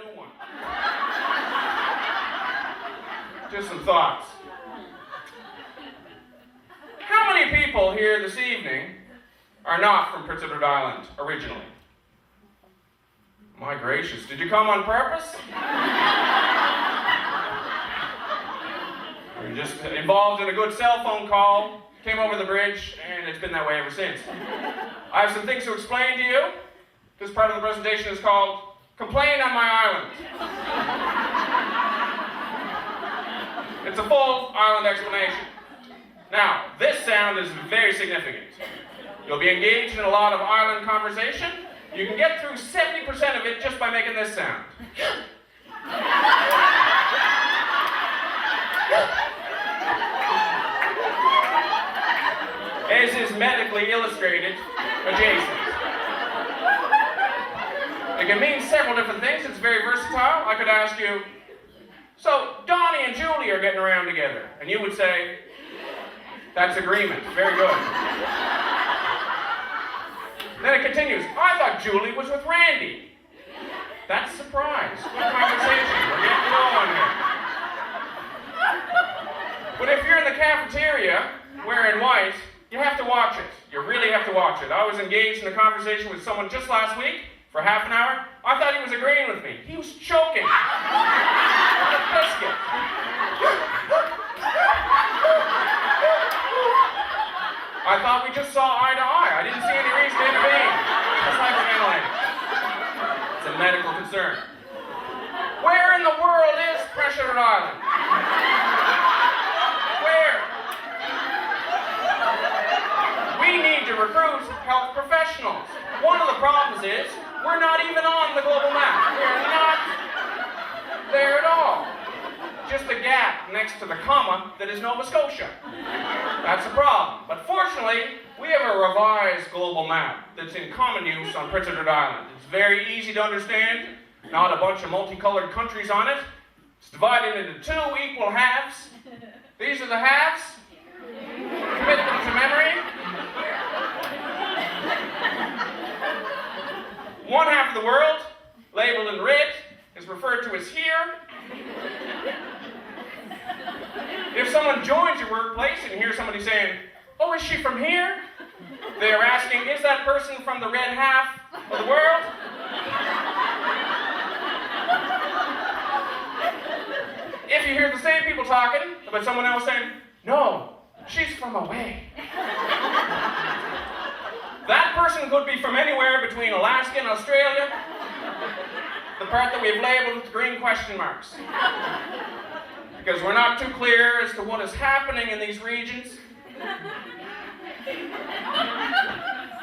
new one. Just some thoughts. How many people here this evening are not from Prince Edward Island originally? My gracious, did you come on purpose? You're just involved in a good cell phone call, came over the bridge, and it's been that way ever since. I have some things to explain to you. This part of the presentation is called Complain on My Island. It's a full island explanation. Now, this sound is very significant. You'll be engaged in a lot of island conversation. You can get through 70% of it just by making this sound. As is medically illustrated adjacent. It can mean several different things. It's very versatile. I could ask you, so Donnie and Julie are getting around together. And you would say, that's agreement. Very good. Then it continues. I thought Julie was with Randy. That's surprise. Good conversation. We're getting going here. But if you're in the cafeteria wearing white, you have to watch it. You really have to watch it. I was engaged in a conversation with someone just last week for half an hour. I thought he was agreeing with me. He was choking on a biscuit. I thought we just saw eye to eye. I didn't see any reason to intervene. Just hyperventilating. It's a medical concern. Where in the world is Prince Edward Island? Where? We need to recruit health professionals. One of the problems is we're not even on the global map. We're not there at all. Just a gap next to the comma that is Nova Scotia. That's a problem. But fortunately, we have a revised global map that's in common use on Prince Edward Island. It's very easy to understand. Not a bunch of multicolored countries on it. It's divided into two equal halves. These are the halves. Commit them to memory. One half of the world, labeled in red, is referred to as here. If someone joins your workplace and you hear somebody saying, oh, is she from here? They are asking, is that person from the red half of the world? If you hear the same people talking about someone else saying, no, she's from away. That person could be from anywhere between Alaska and Australia, the part that we've labeled with green question marks. Because we're not too clear as to what is happening in these regions.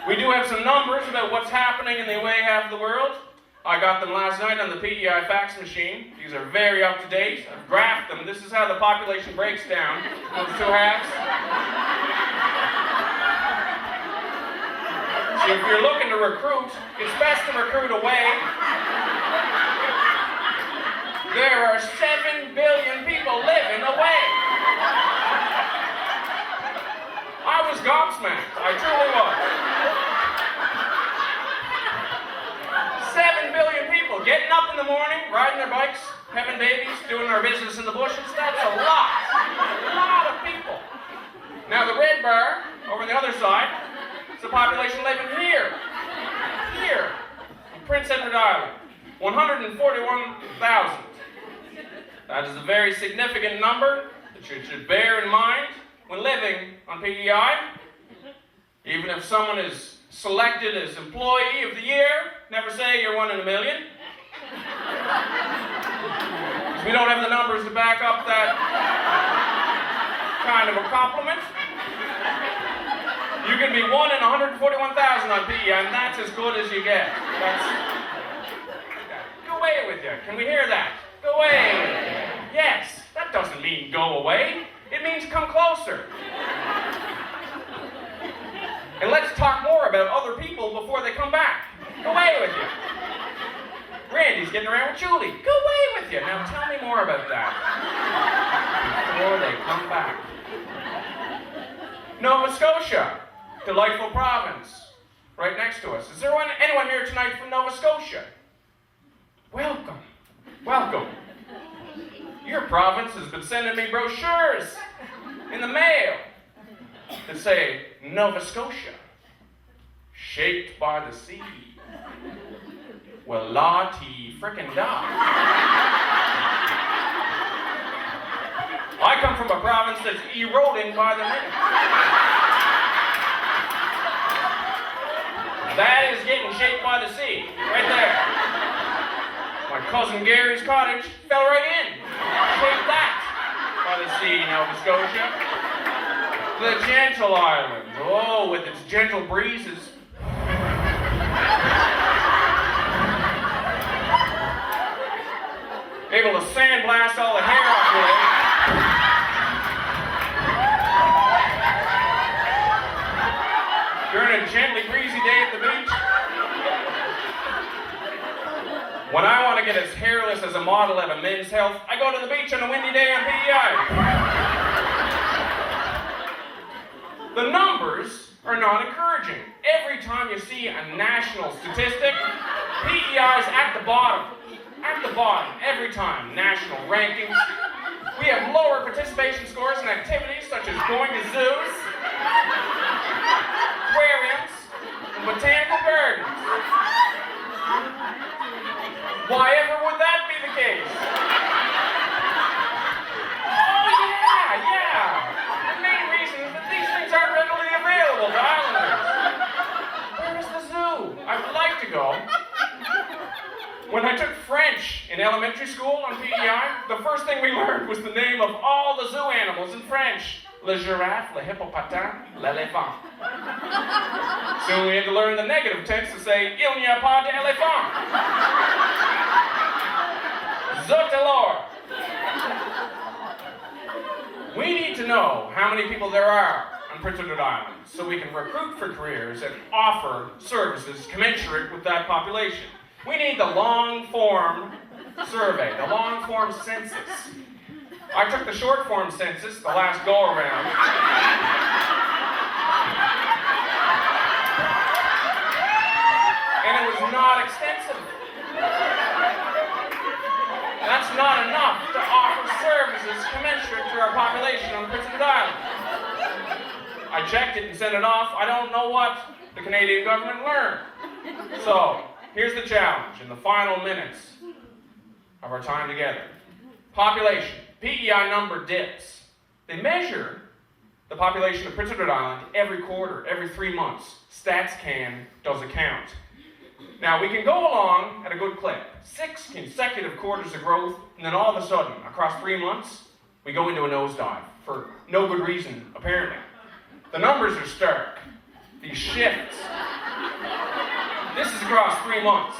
We do have some numbers about what's happening in the away half of the world. I got them last night on the PEI fax machine. These are very up to date. I've graphed them. This is how the population breaks down, those two halves. So if you're looking to recruit, it's best to recruit away. There are 7 billion people living away. I was gobsmacked. I truly was. 7 billion people getting up in the morning, riding their bikes, having babies, doing their business in the bushes. That's a lot. A lot of people. Now the red bar over on the other side is the population living here. Here. On Prince Edward Island. 141,000. That is a very significant number that you should bear in mind when living on PEI. Even if someone is selected as Employee of the Year, never say you're one in a million. Because we don't have the numbers to back up that kind of a compliment. You can be 1 in 141,000 on PEI, and that's as good as you get. Go away with you. Can we hear that? Go away. Yes, that doesn't mean go away. It means come closer. And let's talk more about other people before they come back. Go away with you. Randy's getting around with Julie. Go away with you. Now tell me more about that before they come back. Nova Scotia, delightful province, right next to us. Is there anyone here tonight from Nova Scotia? Welcome. Welcome. Your province has been sending me brochures in the mail that say Nova Scotia, shaped by the sea. Well, la-ti frickin' da. I come from a province that's eroding by the minute. That is getting shaped by the sea, right there. My cousin Gary's cottage fell right in. Shaped that by the sea, Nova Scotia. The gentle island, oh, with its gentle breezes. Able to sandblast all the hair off your head. During a gently breezy day at the beach. When I want to get as hairless as a model at a Men's Health, I go to the beach on a windy day on PEI. The numbers are not encouraging. Every time you see a national statistic, PEI's at the bottom. At the bottom, every time. National rankings. We have lower participation scores in activities such as going to zoos, aquariums, and botanical gardens. Why ever would that be the case? Oh yeah. The main reason is that these things aren't readily available to islanders. Where is the zoo? I would like to go. When I took French in elementary school on PEI, the first thing we learned was the name of all the zoo animals in French. Le giraffe, le hippopotamus, l'éléphant. Soon we had to learn the negative tense to say, il n'y a pas d'éléphant. Zut alors. We need to know how many people there are on Prince Edward Island so we can recruit for careers and offer services commensurate with that population. We need the long-form survey, the long-form census. I took the short-form census the last go-around. And it was not extensive. That's not enough to offer services commensurate to our population on Prince Edward Island. I checked it and sent it off. I don't know what the Canadian government learned. So, here's the challenge in the final minutes of our time together. Population. PEI number dips. They measure the population of Prince Edward Island every quarter, every 3 months. StatsCan does a count. Now, we can go along at a good clip. 6 consecutive quarters of growth, and then all of a sudden, across 3 months, we go into a nosedive for no good reason, apparently. The numbers are stark. These shifts. This is across 3 months.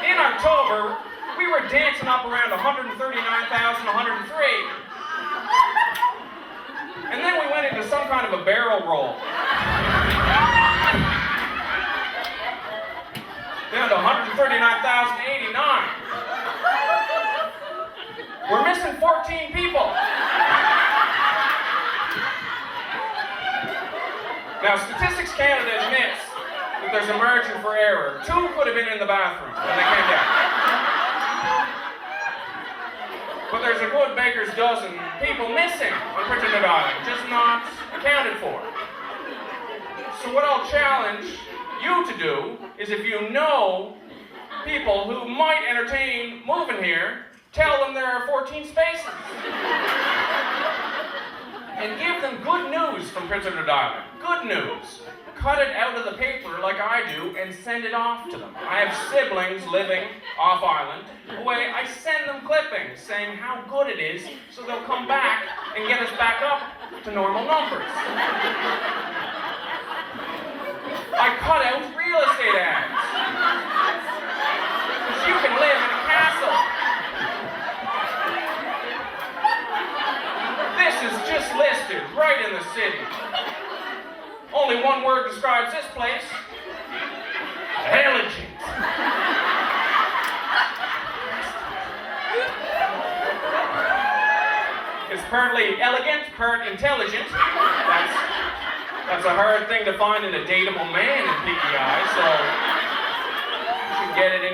In October, we were dancing up around 139,103. And then we went into some kind of a barrel roll. Down to 139,089. We're missing 14 people. Now, Statistics Canada admits that there's a margin for error. 2 could have been in the bathroom when they came down. But there's a good baker's dozen people missing on Prince Edward Island, just not accounted for. So what I'll challenge you to do is, if you know people who might entertain moving here, tell them there are 14 spaces. And give them good news from Prince Edward Island. Good news. Cut it out of the paper like I do and send it off to them. I have siblings living off island. Away, I send them clippings saying how good it is so they'll come back and get us back up to normal numbers. I cut out real estate ads. Because you can live in a castle. This is just listed right in the city. Only one word describes this place. Elegant. It's partly elegant, part intelligent. That's a hard thing to find in a dateable man in PEI, so you should get it in